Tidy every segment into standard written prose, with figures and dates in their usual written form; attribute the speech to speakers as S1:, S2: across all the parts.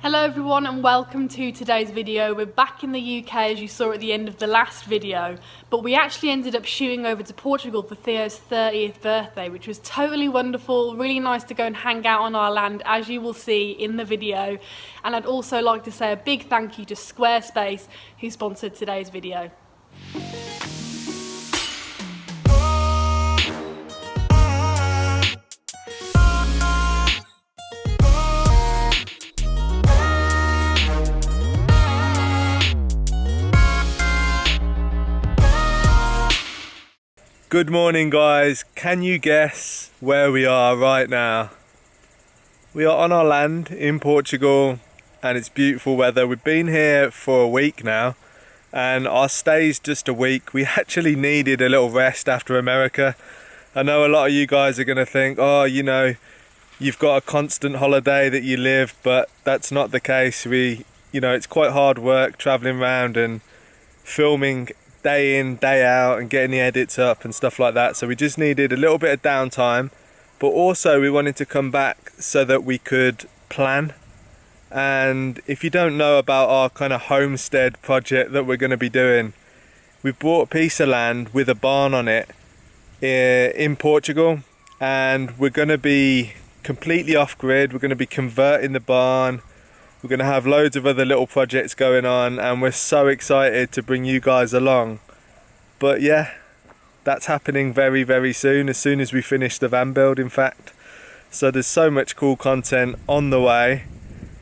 S1: Hello everyone and welcome to today's video. We're back in the UK as you saw at the end of the last video, but we actually ended up shooting over to Portugal for Theo's 30th birthday, which was totally wonderful, really nice to go and hang out on our land as you will see in the video. And I'd also like to say a big thank you to Squarespace who sponsored today's video.
S2: Good morning guys, can you guess where we are right now? We are on our land in Portugal and it's beautiful weather. We've been here for a week now and our stay's just a week. We actually needed a little rest after America. I know a lot of you guys are going to think, oh, you know, you've got a constant holiday that you live, but that's not the case. It's quite hard work traveling around and filming day in, day out and getting the edits up and stuff like that. So we just needed a little bit of downtime, but also we wanted to come back so that we could plan. And if you don't know about our kind of homestead project that we're going to be doing, we've bought a piece of land with a barn on it in Portugal, and we're going to be completely off-grid. We're going to be converting the barn. We're going to have loads of other little projects going on and we're so excited to bring you guys along. But yeah, that's happening very, very soon as we finish the van build, in fact. So there's so much cool content on the way.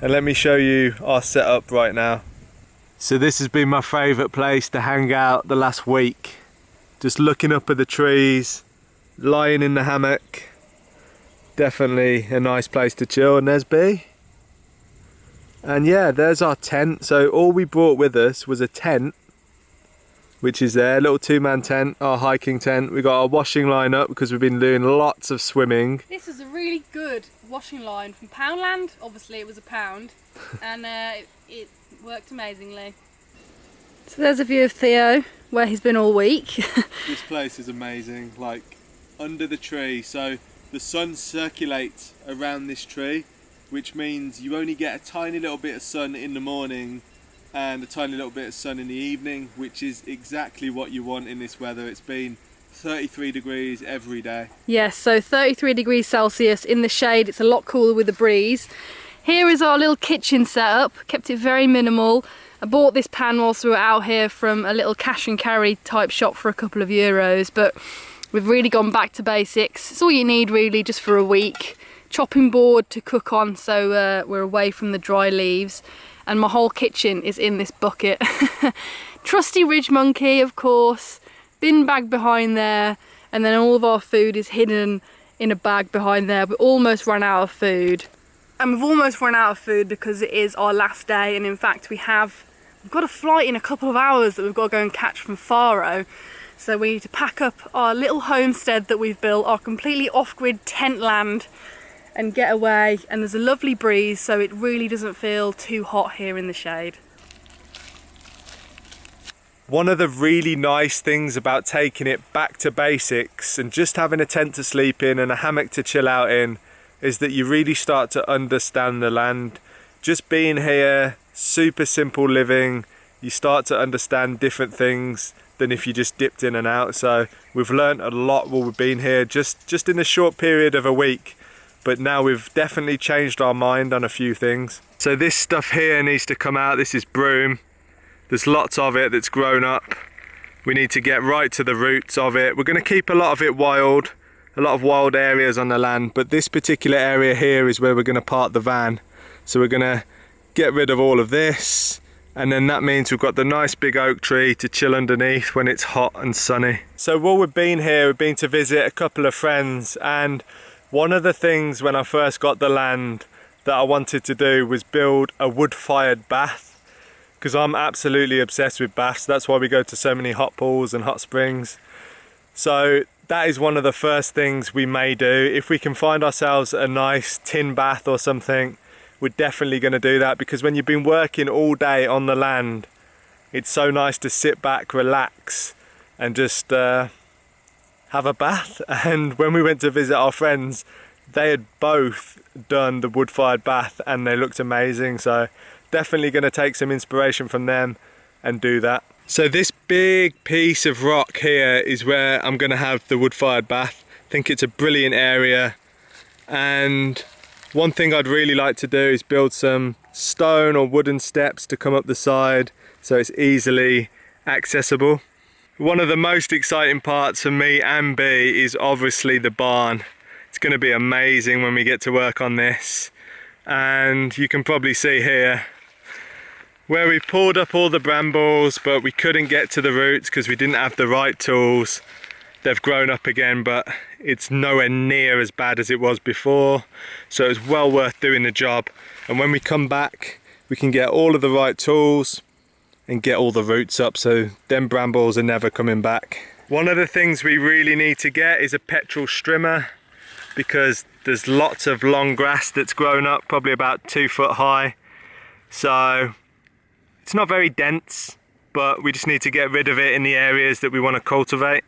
S2: And let me show you our setup right now. So this has been my favourite place to hang out the last week. Just looking up at the trees, lying in the hammock. Definitely a nice place to chill. And there's B. And yeah, there's our tent. So all we brought with us was a tent, which is there, a little two-man tent, our hiking tent. We got our washing line up because we've been doing lots of swimming.
S1: This is a really good washing line from Poundland. Obviously it was a pound and it worked amazingly. So there's a view of Theo where he's been all week.
S2: This place is amazing, like under the tree. So the sun circulates around this tree, which means you only get a tiny little bit of sun in the morning and a tiny little bit of sun in the evening, which is exactly what you want in this weather. It's been 33 degrees every day.
S1: Yes, so 33 degrees Celsius in the shade. It's a lot cooler with the breeze. Here is our little kitchen setup, kept it very minimal. I bought this pan whilst we were out here from a little cash and carry type shop for a couple of euros, but we've really gone back to basics. It's all you need really just for a week. Chopping board to cook on, so we're away from the dry leaves, and my whole kitchen is in this bucket. Trusty Ridge Monkey, of course, bin bag behind there, and then all of our food is hidden in a bag behind there. We almost ran out of food, and we've almost run out of food because it is our last day, and in fact we've got a flight in a couple of hours that we've got to go and catch from Faro. So we need to pack up our little homestead that we've built, our completely off-grid tent land, and get away. And there's a lovely breeze, so it really doesn't feel too hot here in the shade.
S2: One of the really nice things about taking it back to basics and just having a tent to sleep in and a hammock to chill out in is that you really start to understand the land. Just being here, super simple living, you start to understand different things than if you just dipped in and out. So we've learned a lot while we've been here just in a short period of a week. But now we've definitely changed our mind on a few things. So this stuff here needs to come out. This is broom. There's lots of it that's grown up. We need to get right to the roots of it. We're going to keep a lot of it wild, a lot of wild areas on the land, but this particular area here is where we're going to park the van. So we're going to get rid of all of this, and then that means we've got the nice big oak tree to chill underneath when it's hot and sunny. So while we've been here, we've been to visit a couple of friends, and one of the things when I first got the land that I wanted to do was build a wood-fired bath, because I'm absolutely obsessed with baths. That's why we go to so many hot pools and hot springs. So that is one of the first things we may do. If we can find ourselves a nice tin bath or something, we're definitely going to do that, because when you've been working all day on the land, it's so nice to sit back, relax and just have a bath. And when we went to visit our friends, they had both done the wood-fired bath and they looked amazing, so definitely going to take some inspiration from them and do that. So this big piece of rock here is where I'm going to have the wood-fired bath. I think it's a brilliant area, and one thing I'd really like to do is build some stone or wooden steps to come up the side so it's easily accessible. One of the most exciting parts for me and B is obviously the barn. It's going to be amazing when we get to work on this, and you can probably see here where we pulled up all the brambles, but we couldn't get to the roots because we didn't have the right tools. They've grown up again, but it's nowhere near as bad as it was before, so it's well worth doing the job. And when we come back, we can get all of the right tools and get all the roots up, so them brambles are never coming back. One of the things we really need to get is a petrol strimmer, because there's lots of long grass that's grown up, probably about 2 foot high. So it's not very dense, but we just need to get rid of it in the areas that we want to cultivate.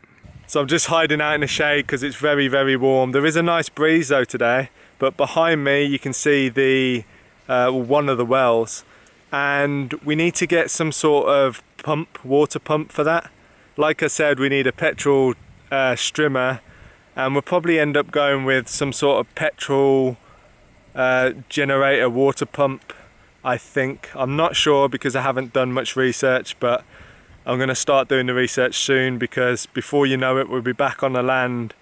S2: So I'm just hiding out in the shade because it's very, very warm. There is a nice breeze though today, but behind me you can see the one of the wells, and we need to get some sort of pump, water pump for that. Like I said, we need a petrol strimmer, and we'll probably end up going with some sort of petrol generator water pump, I think. I'm not sure because I haven't done much research, but I'm going to start doing the research soon, because before you know it, we'll be back on the land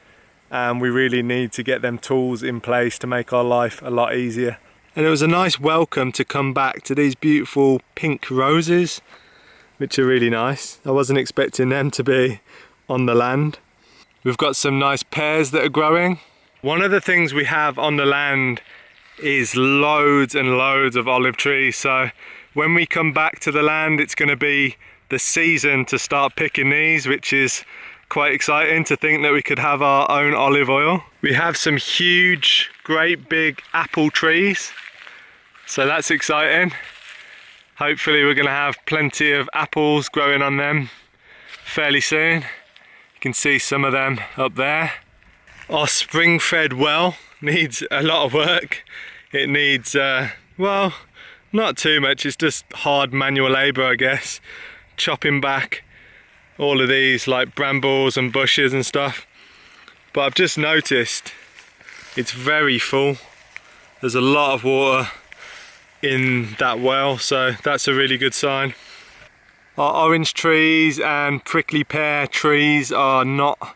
S2: and we really need to get them tools in place to make our life a lot easier. And it was a nice welcome to come back to these beautiful pink roses, which are really nice. I wasn't expecting them to be on the land. We've got some nice pears that are growing. One of the things we have on the land is loads and loads of olive trees, so when we come back to the land, it's going to be the season to start picking these, which is quite exciting to think that we could have our own olive oil. We have some huge, great big apple trees, so that's exciting. Hopefully we're going to have plenty of apples growing on them fairly soon. You can see some of them up there. Our spring-fed well needs a lot of work. It needs, well, not too much, it's just hard manual labour, I guess. Chopping back all of these like brambles and bushes and stuff. But I've just noticed it's very full. There's a lot of water in that well, so that's a really good sign. Our orange trees and prickly pear trees are not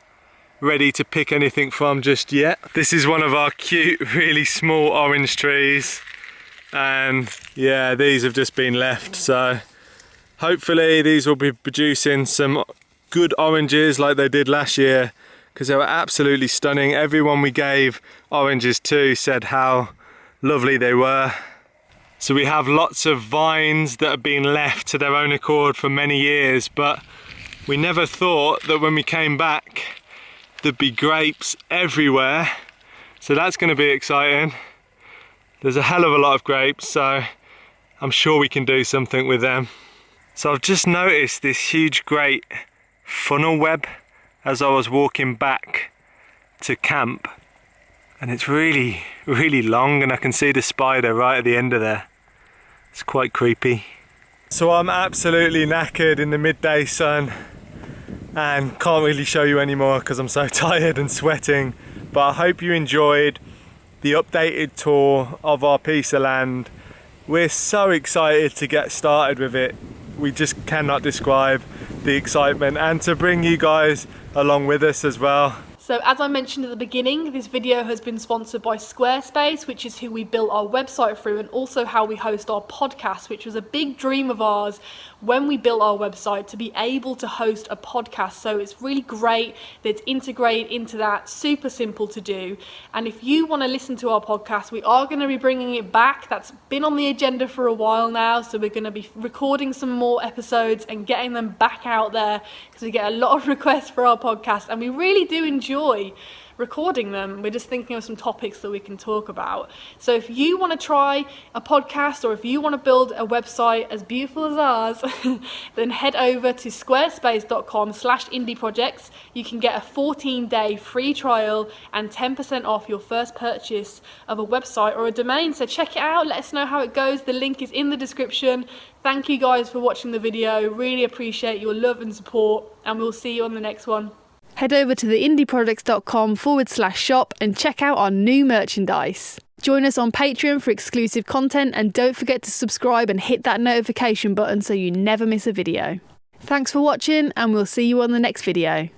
S2: ready to pick anything from just yet. This is one of our cute, really small orange trees, and yeah, these have just been left, so hopefully these will be producing some good oranges like they did last year, because they were absolutely stunning. Everyone we gave oranges to said how lovely they were. So we have lots of vines that have been left to their own accord for many years, but we never thought that when we came back there'd be grapes everywhere, so that's going to be exciting. There's a hell of a lot of grapes, so I'm sure we can do something with them. So I've just noticed this huge great funnel web as I was walking back to camp, and it's really, really long, and I can see the spider right at the end of there. It's quite creepy. So I'm absolutely knackered in the midday sun and can't really show you anymore because I'm so tired and sweating, but I hope you enjoyed the updated tour of our piece of land. We're so excited to get started with it. We just cannot describe the excitement, and to bring you guys along with us as well.
S1: So as I mentioned at the beginning, this video has been sponsored by Squarespace, which is who we built our website through, and also how we host our podcast, which was a big dream of ours when we built our website, to be able to host a podcast. So it's really great that it's integrated into that, super simple to do. And if you want to listen to our podcast, we are going to be bringing it back. That's been on the agenda for a while now, so we're going to be recording some more episodes and getting them back out there, because we get a lot of requests for our podcast and we really do enjoy enjoy recording them. We're just thinking of some topics that we can talk about. So if you want to try a podcast, or if you want to build a website as beautiful as ours, then head over to squarespace.com/indieprojects. You can get a 14-day free trial and 10% off your first purchase of a website or a domain. So check it out, let us know how it goes. The link is in the description. Thank you guys for watching the video. Really appreciate your love and support, and we'll see you on the next one. Head over to theindieprojects.com/shop and check out our new merchandise. Join us on Patreon for exclusive content, and don't forget to subscribe and hit that notification button so you never miss a video. Thanks for watching, and we'll see you on the next video.